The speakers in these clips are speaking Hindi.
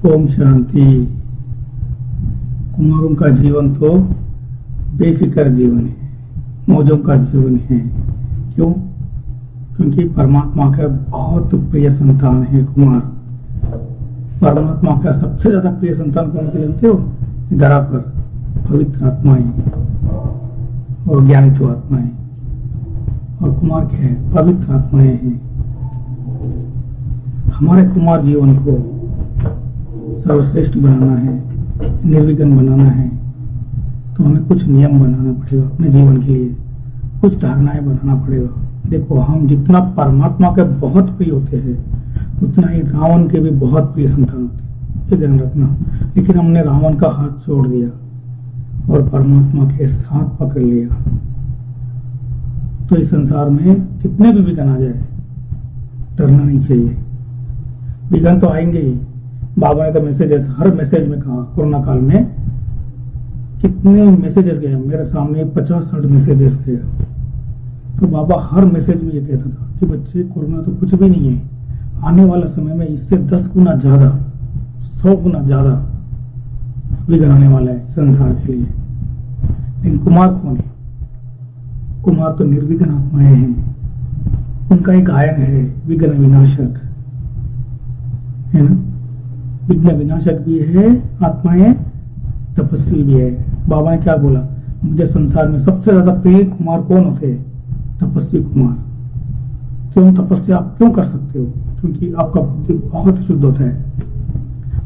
ओम शांति। कुमारों का जीवन तो बेफिक्र जीवन है, मौजों का जीवन है। क्यों? क्योंकि परमात्मा का बहुत प्रिय संतान है कुमार। परमात्मा का सबसे ज्यादा प्रिय संतान कौन से जानते हो? धरा पर पवित्र आत्माएं और ज्ञानित आत्माएं। और कुमार क्या है? पवित्र आत्माएं हैं। हमारे कुमार जीवन को सर्वश्रेष्ठ बनाना है, निर्विघ्न बनाना है, तो हमें कुछ नियम बनाना पड़ेगा अपने जीवन के लिए, कुछ धारणाएं बनाना पड़ेगा। देखो, हम जितना परमात्मा के बहुत प्रिय होते हैं, उतना ही रावण के भी बहुत प्रिय संतान होते हैं, ये ध्यान रखना। लेकिन हमने रावण का हाथ छोड़ दिया और परमात्मा के साथ पकड़ लिया, तो इस संसार में कितने भी विघ्न आ जाए, डरना नहीं चाहिए। विघ्न तो आएंगे ही। बाबा ने तो मैसेजेस, हर मैसेज में कहा, कोरोना काल में कितने मैसेजेस गए, मेरे सामने 50-60 मैसेजेस गए। तो बाबा हर मैसेज में ये कहता था कि बच्चे, कोरोना तो कुछ भी नहीं है, आने वाला समय में इससे 10 गुना ज्यादा, 100 गुना ज्यादा विघ्न आने वाला है संसार के लिए। लेकिन कुमार कौन है? कुमार तो निर्विघ्न आत्माएं हैं। उनका एक गायन है, विघ्न विनाशक, है ना। विघ्न विनाशक भी है आत्माएं, तपस्वी भी है। बाबा ने क्या बोला? मुझे संसार में सबसे ज्यादा प्रिय कुमार कौन होते हैं? तपस्वी कुमार। क्यों तपस्या आप क्यों कर सकते हो? क्योंकि आपका बुद्धि बहुत शुद्ध होता है।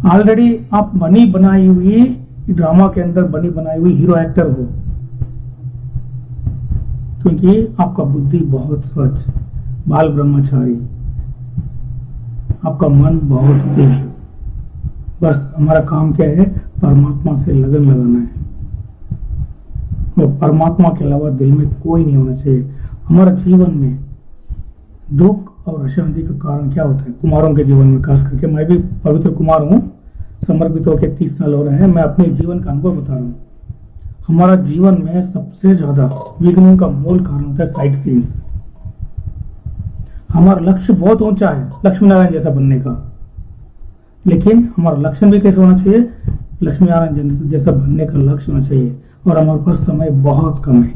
ऑलरेडी आप बनी बनाई हुई ड्रामा के अंदर बनी बनाई हुई हीरो एक्टर हो, क्योंकि आपका बुद्धि बहुत स्वच्छ, बाल ब्रह्मचारी, आपका मन बहुत दिव्य। बस हमारा काम क्या है? परमात्मा से लगन लगाना है, और परमात्मा के अलावा दिल में कोई नहीं होना चाहिए। हमारा जीवन में दुख और अशांति का कारण क्या होता है? कुमारों के जीवन में खास करके, मैं भी पवित्र कुमार हूँ, समर्पित होकर 30 साल हो रहे हैं। मैं अपने जीवन का अनुभव बता रहा हूँ। हमारा जीवन में सबसे ज्यादा विघ्नों का मूल कारण होता है साइट सीन्स। हमारा लक्ष्य बहुत ऊंचा है, लक्ष्मी नारायण जैसा बनने का, लेकिन हमारा लक्षण भी कैसे होना चाहिए? लक्ष्मी नारायण जैसा बनने का लक्ष्य होना चाहिए। और हमारे पास समय बहुत कम है।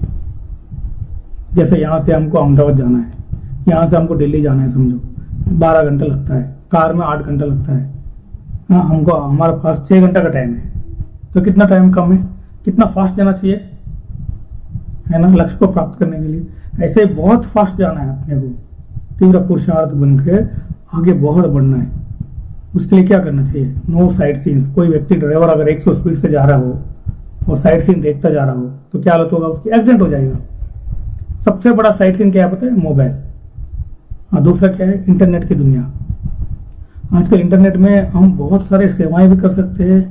जैसे यहाँ से हमको अहमदाबाद जाना है, यहाँ से हमको दिल्ली जाना है, समझो 12 घंटा लगता है, कार में 8 घंटा लगता है। हाँ, हमको हमारे पास 6 घंटा का टाइम है, तो कितना टाइम कम है? कितना फास्ट जाना चाहिए, है ना, लक्ष्य को प्राप्त करने के लिए। ऐसे बहुत फास्ट जाना है अपने को, तीव्र पुरुषार्थ बन के आगे बहुत बढ़ना है। उसके लिए क्या करना चाहिए? No side scenes. कोई व्यक्ति, ड्राइवर अगर 100 स्पीड से जा रहा हो और साइड सीन देखता जा रहा हो, तो क्या हालत होगा उसकी? एक्सीडेंट हो जाएगा। सबसे बड़ा साइड सीन क्या है पता है? मोबाइल। और दूसरा क्या है? इंटरनेट की दुनिया। आजकल इंटरनेट में हम बहुत सारे सेवाएं भी कर सकते हैं।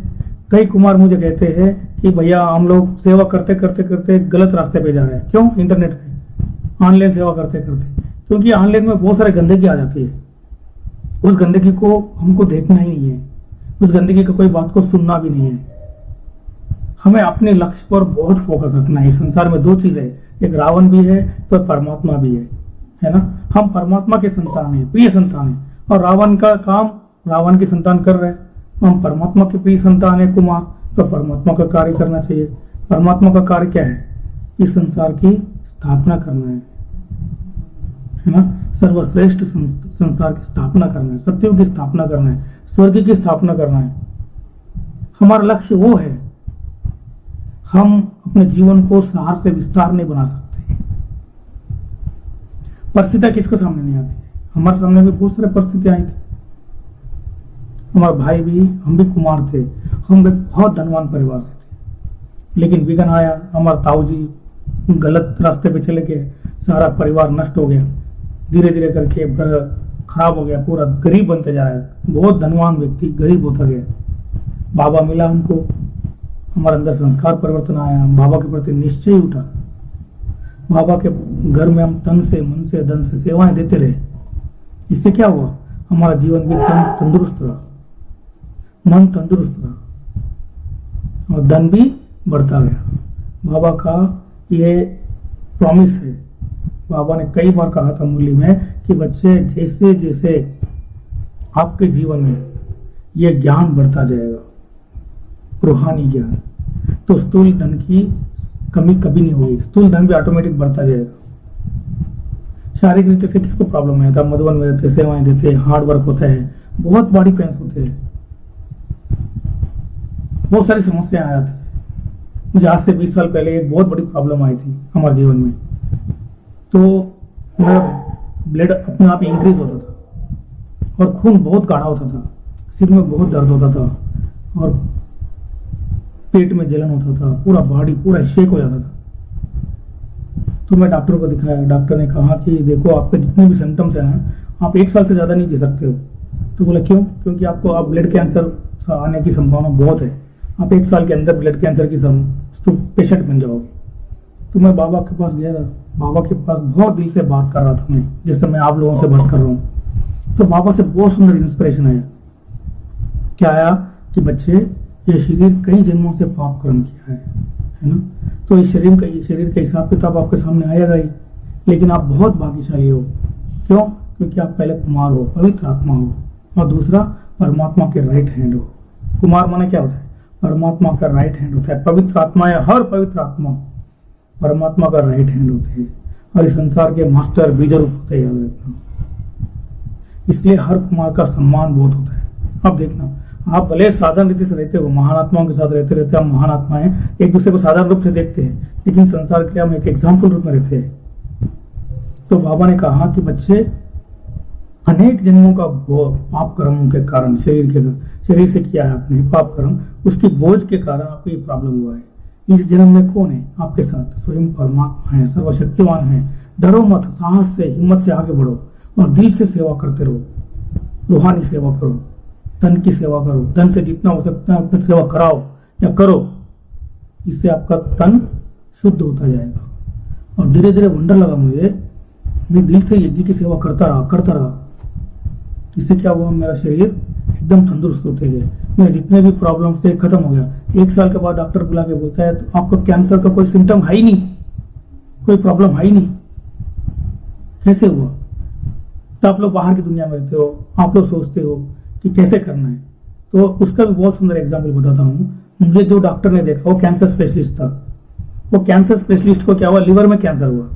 कई कुमार मुझे कहते हैं कि भैया, हम लोग सेवा करते करते करते गलत रास्ते पे जा रहे हैं। क्यों? इंटरनेट पे ऑनलाइन सेवा करते करते, क्योंकि ऑनलाइन में बहुत सारी गंदगी आ जाती है। उस गंदगी को हमको देखना ही नहीं है, उस गंदगी का कोई बात को सुनना भी नहीं है। हमें अपने लक्ष्य पर बहुत फोकस रखना है। इस संसार में 2 चीजें है, एक रावण भी है तो परमात्मा भी है ना। हम परमात्मा के संतान हैं, प्रिय संतान हैं, और रावण का काम रावण की संतान कर रहे हैं। हम परमात्मा के प्रिय संतान है कुमार, तो परमात्मा का कार्य करना चाहिए। परमात्मा का कार्य क्या है? इस संसार की स्थापना करना है ना। सर्वश्रेष्ठ संसार की स्थापना करना है, सत्यों की स्थापना करना है, स्वर्ग की स्थापना करना है। हमारा लक्ष्य वो है। हम अपने जीवन को सार से विस्तार नहीं बना सकते। परिस्थितियां किसको सामने नहीं आती? हमारे सामने भी बहुत सारी परिस्थितियां आई थी। हमारा भाई भी, हम भी कुमार थे, हम भी बहुत धनवान परिवार से थे, लेकिन विघ्न आया। हमारा ताऊ जी गलत रास्ते पे चले गए, सारा परिवार नष्ट हो गया, धीरे धीरे करके खराब हो गया, पूरा गरीब बनते जा रहा है। बहुत धनवान व्यक्ति गरीब होता गया। बाबा मिला हमको, हमारे अंदर संस्कार परिवर्तन आया, बाबा के प्रति निश्चय उठा। बाबा के घर में हम तन से, मन से, धन से सेवाएं देते रहे। इससे क्या हुआ? हमारा जीवन भी तंदुरुस्त रहा, मन तंदुरुस्त रहा, और धन भी बढ़ता गया। बाबा का ये प्रॉमिस है। बाबा ने कई बार कहा था मुरली में कि बच्चे, जैसे जैसे आपके जीवन में ये ज्ञान बढ़ता जाएगा, रूहानी ज्ञान। तो स्थूल धन की कमी कभी नहीं होगी, स्थूल धन भी ऑटोमेटिक बढ़ता जाएगा। शारीरिक रीति से किसको प्रॉब्लम है, मधुबन में रहते, सेवाएं देते, हार्ड वर्क होता है, बहुत बॉडी पेन्स होते हैं, बहुत सारी समस्याएं आ जाती है। मुझे आज से 20 साल पहले एक बहुत बड़ी प्रॉब्लम आई थी हमारे जीवन में। तो मेरा ब्लड अपने आप इंक्रीज होता था और खून बहुत गाढ़ा होता था, सिर में बहुत दर्द होता था और पेट में जलन होता था, पूरा बॉडी पूरा शेक हो जाता था। तो मैं डॉक्टर को दिखाया, डॉक्टर ने कहा कि देखो आपके जितने भी सिम्टम्स हैं ना, आप 1 साल से ज़्यादा नहीं जी सकते हो। तो बोला क्यों? क्योंकि आपको आप ब्लड कैंसर आने की संभावना बहुत है, आप 1 साल के अंदर ब्लड कैंसर की पेशेंट बन जाओगे। तो मैं बाबा के पास गया, बाबा के पास बहुत दिल से बात कर रहा था मैं, जैसे मैं आप लोगों से बात कर रहा हूँ। तो बाबा से बहुत सुंदर इंस्पिरेशन आया। क्या आया कि बच्चे, ये शरीर कई जन्मों से पाप कर्म किया है ना, तो इस शरीर का हिसाब किताब आपके सामने आएगा ही। लेकिन आप बहुत भाग्यशाली हो। क्यों? क्योंकि आप पहले कुमार हो, पवित्र आत्मा हो, और दूसरा परमात्मा के राइट हैंड हो। कुमार माने क्या होता है? परमात्मा का राइट हैंड होता है। पवित्र आत्मा है, हर पवित्र आत्मा परमात्मा का राइट हैंड होते हैं और इस संसार के मास्टर बीज रूप होते हैं, याद रखना। इसलिए हर कुमार का सम्मान बहुत होता है। अब देखना, आप भले साधारण रीति से रहते हो, महान आत्माओं के साथ रहते रहते हम महान आत्मा हैं, एक दूसरे को साधारण रूप से देखते हैं, लेकिन संसार के हम एक एग्जाम्पल रूप में रहते हैं। तो बाबा ने कहा कि बच्चे, अनेक जन्मों का पाप कर्मों के कारण शरीर से किया है आपने पाप कर्म, उसकी बोझ के कारण आपको ये प्रॉब्लम हुआ है। इस जन्म में कौन है आपके साथ? स्वयं परमात्मा है, सर्वशक्तिमान है। डरो मत, साहस से, हिम्मत से आगे बढ़ो और दिल से सेवा करते रहो। रूहानी सेवा करो, तन की सेवा करो, तन से जितना हो सकता है उतना सेवा कराओ या करो। इससे आपका तन शुद्ध होता जाएगा। और धीरे धीरे वंडर लगा मुझे, मैं दिल से यज्ञ की सेवा करता रहा। इससे क्या हुआ, मेरा शरीर एकदम तंदुरुस्त होते गए, मेरे जितने भी प्रॉब्लम से खत्म हो गया। 1 साल के बाद डॉक्टर बुला के बोलता है तो आपको कैंसर का कोई सिम्टम है ही नहीं, कोई प्रॉब्लम है ही नहीं। कैसे हुआ? तो आप लोग बाहर की दुनिया में रहते हो, आप लोग सोचते हो कि कैसे करना है। तो उसका भी बहुत सुंदर एग्जाम्पल बताता हूँ। मुझे जो डॉक्टर ने देखा वो कैंसर स्पेशलिस्ट था। वो कैंसर स्पेशलिस्ट को क्या हुआ, लिवर में कैंसर हुआ।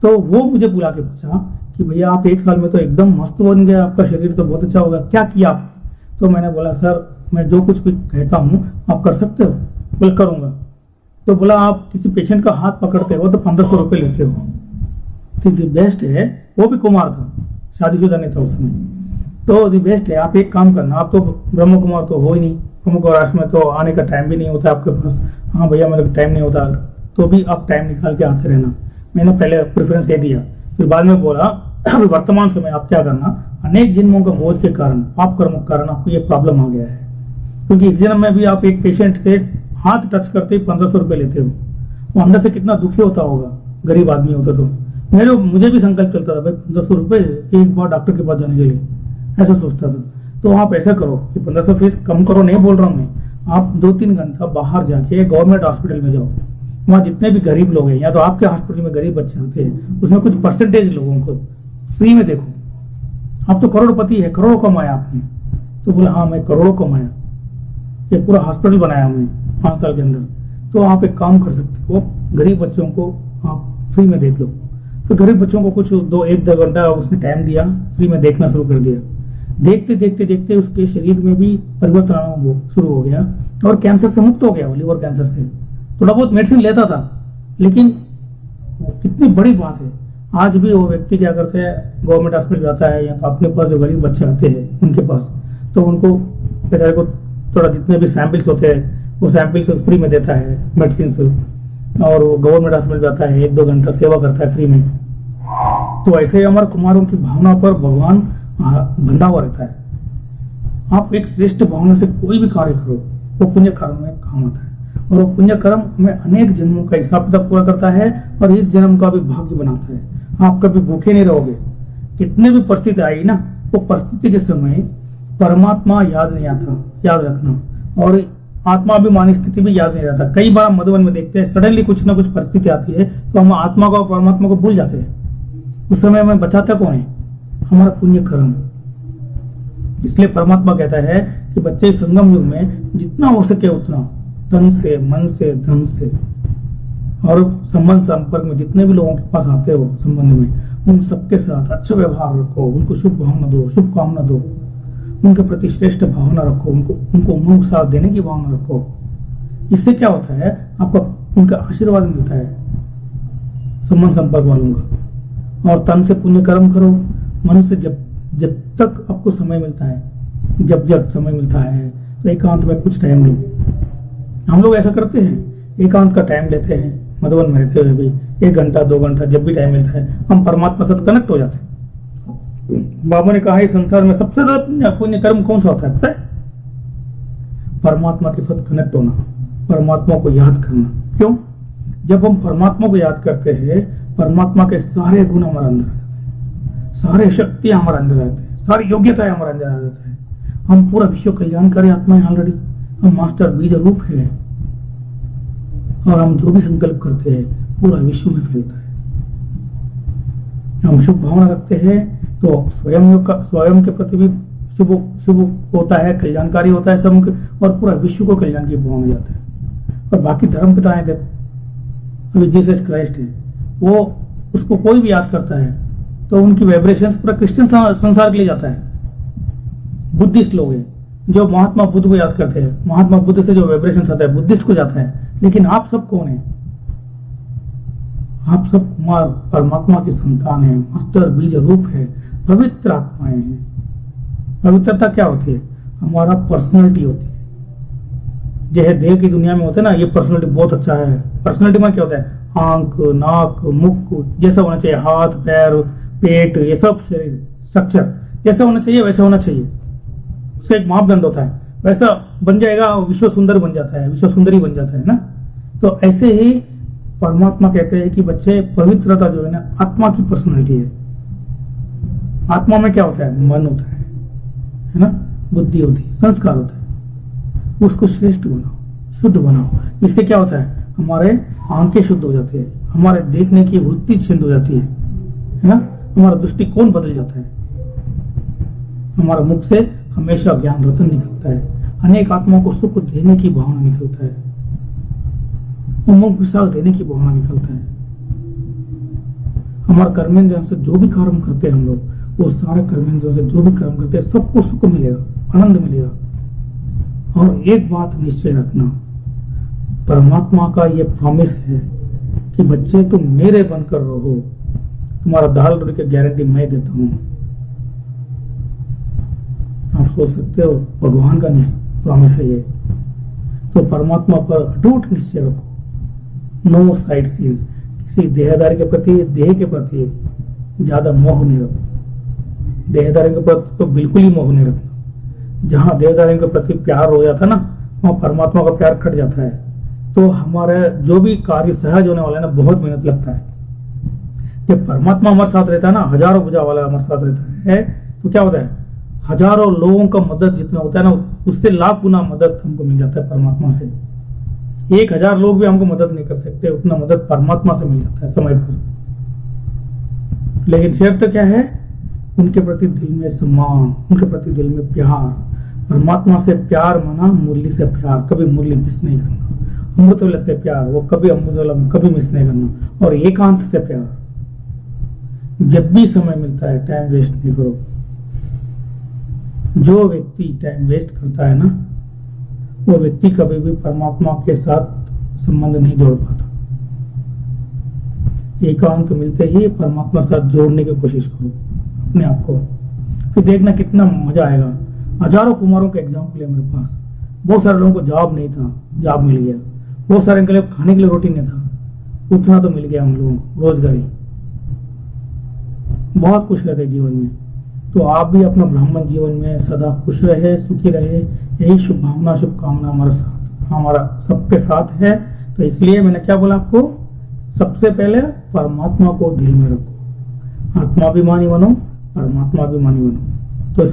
तो वो मुझे बुला के पूछा कि भैया आप 1 साल में तो एकदम मस्त बन गया, आपका शरीर तो बहुत अच्छा होगा, क्या किया आप? तो मैंने बोला सर मैं जो कुछ भी कहता हूँ आप कर सकते हो? बोला करूंगा। तो बोला आप किसी पेशेंट का हाथ पकड़ते हो तो 1500 रुपये लेते हो। तो दी बेस्ट है, वो भी कुमार था, शादीशुदा नहीं था उसमें। तो दी बेस्ट है, आप एक काम करना, आप तो ब्रह्म कुमार तो हो ही नहीं, ब्रह्म कुमार में तो आने का टाइम भी नहीं होता आपके पास। हाँ भैया मेरे को टाइम नहीं होता, तो भी आप टाइम निकाल के आते रहना। मैंने पहले प्रेफरेंस दे दिया, फिर बाद में बोला वर्तमान समय आप क्या करना, अनेक जन्मों का बोझ के कारण, पाप कर्मों के कारण आपको ये प्रॉब्लम आ गया है। क्योंकि इस जन्म में भी आप एक पेशेंट से हाथ टच करते ही 1500 रुपये लेते हो। वो अंदर से कितना दुखी होता होगा, गरीब आदमी होता तो। मुझे भी संकल्प चलता था भाई 1500 रुपये एक बार डॉक्टर के पास जाने के लिए, ऐसा सोचता था। तो आप ऐसा करो कि 1500 फीस कम करो, नहीं बोल रहा हूँ मैं, आप 2-3 घंटा बाहर जाके गवर्नमेंट हॉस्पिटल में जाओ। वहाँ जितने भी गरीब लोग हैं, या तो आपके हॉस्पिटल में गरीब बच्चे होते हैं, उसमें कुछ परसेंटेज लोगों को फ्री में देखो। आप तो करोड़पति है, करोड़ों कमाया आपने। तो बोला हाँ मैं करोड़ों कमाया, ये पूरा हॉस्पिटल बनाया हमने 5 साल के अंदर। तो आप एक काम कर सकते हो, गरीब बच्चों को आप फ्री में देख लो। तो गरीब बच्चों को कुछ 1-2 घंटा उसने टाइम दिया, फ्री में देखना शुरू कर दिया। देखते देखते देखते उसके शरीर में भी परिवर्तन आना शुरू हो गया और कैंसर से मुक्त हो गया, वो लिवर कैंसर से। थोड़ा बहुत मेडिसिन लेता था, लेकिन कितनी बड़ी बात है, आज भी वो व्यक्ति क्या करते हैं, गवर्नमेंट हॉस्पिटल जाता है या तो अपने पास जो गरीब बच्चे आते हैं उनके पास, तो उनको बेचारे को थोड़ा जितने भी सैंपल्स होते हैं वो सैंपल्स फ्री में देता है, मेडिसिन से। और वो गवर्नमेंट हॉस्पिटल जाता है, 1-2 घंटा सेवा करता है फ्री में। तो ऐसे ही हमारे कुमारों की भावना पर भगवान बंधा हुआ रहता है। आप एक श्रेष्ठ भावना से कोई भी कार्य करो, वो पुण्य कर्म में काम आता है, और वो पुण्य कर्म में अनेक जन्मों का हिसाब किताब पूरा करता है और इस जन्म का भी भाग्य बनाता है। आप कभी भूखे नहीं रहोगे। कितने भी परिस्थिति आई ना, वो परिस्थिति के समय परमात्मा याद नहीं आता, याद रखना। और आत्माभिमानी स्थिति भी याद नहीं रहता। कई बार हम मधुबन में देखते हैं, सडनली कुछ ना कुछ परिस्थिति आती है तो हम आत्मा को और परमात्मा को भूल जाते हैं। उस समय हमें बचाता कौन है? हमारा पुण्य कर्म। इसलिए परमात्मा कहता है कि बच्चे संगम युग में जितना हो सके उतना तन से, मन से, धन से और संबंध संपर्क में जितने भी लोगों के पास आते हो संबंध में, उन सबके साथ अच्छा व्यवहार रखो, उनको शुभ भावना दो, शुभकामना दो, उनके प्रति श्रेष्ठ भावना रखो, उनको मुंह साथ देने की भावना रखो। इससे क्या होता है, आपका उनका आशीर्वाद मिलता है संबंध संपर्क वालों का। और तन से पुण्य कर्म करो, मन से जब तक आपको समय मिलता है, जब समय मिलता है तो एकांत में कुछ टाइम लो। हम लोग ऐसा करते हैं, एकांत का टाइम लेते हैं, मधुबन में रहते हुए भी 1 घंटा 2 घंटा जब भी टाइम मिलता है हम परमात्मा से कनेक्ट हो जाते हैं। बाबा ने कहा है संसार में सबसे ज्यादा पुण्य कर्म कौन सा होता है पता है? परमात्मा के साथ कनेक्ट होना, परमात्मा को याद करना। क्यों? जब हम परमात्मा को याद करते हैं, परमात्मा के सारे गुण हमारे अंदर रहते हैं, सारे शक्तियां हमारे अंदर रहते हैं, सारी योग्यताएं हमारे अंदर रहते हैं। हम पूरा विश्व कल्याणकारी आत्मा है ऑलरेडी, हम मास्टर बीज रूप है और हम जो भी संकल्प करते हैं पूरा विश्व में फैलता है। हम शुभ भावना रखते हैं तो स्वयं के प्रति भी शुभ होता है, कल्याणकारी होता है सब, और पूरा विश्व को कल्याण की भावना जाता है। और बाकी धर्म पिताएं थे, अभी जीसस क्राइस्ट है, वो उसको कोई भी याद करता है तो उनकी वाइब्रेशंस पूरा क्रिश्चियन संसार के लिए जाता है। बुद्धिस्ट लोग हैं जो महात्मा बुद्ध को याद करते हैं, महात्मा बुद्ध से जो वाइब्रेशंस आता है बुद्धिस्ट को जाता है। लेकिन आप सब कौन है? आप सब कुमार परमात्मा की संतान है, मास्टर बीज रूप है, पवित्र आत्माएं हैं। पवित्रता क्या होती है? हमारा पर्सनैलिटी होती है। जो देह की दुनिया में होते हैं ना, ये पर्सनैलिटी बहुत अच्छा है। पर्सनैलिटी में क्या होता है? आंख, नाक, मुख जैसा होना चाहिए, हाथ, पैर, पेट, ये सब शरीर स्ट्रक्चर जैसा होना चाहिए वैसा होना चाहिए। उसका एक मापदंड होता है, वैसा बन जाएगा विश्व सुंदर बन जाता है, विश्व सुंदरी बन जाता है ना। तो ऐसे ही परमात्मा कहते हैं कि बच्चे पवित्रता जो है ना आत्मा की पर्सनैलिटी है। आत्मा में क्या होता है? मन होता है ना, बुद्धि होती है, संस्कार होता है। उसको श्रेष्ठ बनाओ, शुद्ध बनाओ। इससे क्या होता है? हमारे आंखें शुद्ध हो जाती है, हमारे देखने की वृत्ति शुद्ध हो जाती है ना, हमारा दृष्टिकोण बदल जाता है, हमारा मुख से हमेशा ज्ञान रतन निकलता है, अनेक आत्माओं को सुख देने की भावना निकलता है, उमंग उत्साह देने की भावना निकलता है। हमारे कर्मेंद्रियों से जो भी कर्म करते हैं हम लोग, वो सारे कर्मेंद्रियों से जो भी कर्म करते हैं सबको सुख मिलेगा, आनंद मिलेगा। और एक बात निश्चय रखना, परमात्मा का ये प्रॉमिस है कि बच्चे तुम मेरे बनकर रहो, तुम्हारा दाल रोटी की गारंटी मैं देता हूं। आप सोच सकते हो भगवान का प्रॉमिस है ये। तो परमात्मा पर अटूट निश्चय रखो, नो साइड सीन्स, किसी देहदारी के प्रति, देह के प्रति ज्यादा मोह नहीं रखो। देहदारी के प्रति तो बिल्कुल ही मोह नहीं रखना। जहां देहदारी के प्रति प्यार हो जाता है ना, वहां परमात्मा का प्यार कट जाता है। तो हमारे जो भी कार्य सहज होने वाला है ना, बहुत मेहनत लगता है। जब परमात्मा हमारे साथ रहता है ना, हजारों भुजा वाला हमारे साथ रहता है, तो क्या होता है? हजारों लोगों का मदद जितना होता है ना, उससे लाख गुना मदद हमको मिल जाता है परमात्मा से। 1000 लोग भी हमको मदद नहीं कर सकते, उतना मदद परमात्मा से मिल जाता है समय पर। लेकिन शर्त क्या है? उनके प्रति दिल में सम्मान, उनके प्रति दिल में प्यार। परमात्मा से प्यार माना मूल्य से प्यार, कभी मूल्य मिस नहीं करना। अमृत वाले से प्यार, वो कभी अमृत वाला कभी मिस नहीं करना। और एकांत से प्यार, जब भी समय मिलता है टाइम वेस्ट नहीं करो। जो व्यक्ति टाइम वेस्ट करता है ना, वो व्यक्ति कभी भी परमात्मा के साथ संबंध नहीं जोड़ पाता। एकांत मिलते ही परमात्मा के साथ जोड़ने की कोशिश करो अपने आप को, फिर देखना कितना मजा आएगा। हजारों कुमारों का एग्जाम्पल है मेरे पास। बहुत सारे लोगों को जॉब नहीं था, जॉब मिल गया। बहुत सारे के लिए खाने के लिए रोटी नहीं था, उतना तो मिल गया हम लोगों को, रोजगारी। बहुत खुश रहते जीवन में। तो आप भी अपना ब्राह्मण जीवन में सदा खुश रहे, सुखी रहे, यही शुभ भावना, शुभकामना हमारा सबके साथ है। तो इसलिए मैंने क्या बोला आपको, सबसे पहले परमात्मा को दिल में रखो। आत्माभिमानी बनो, परमात्मा अभिमानी बनो। तो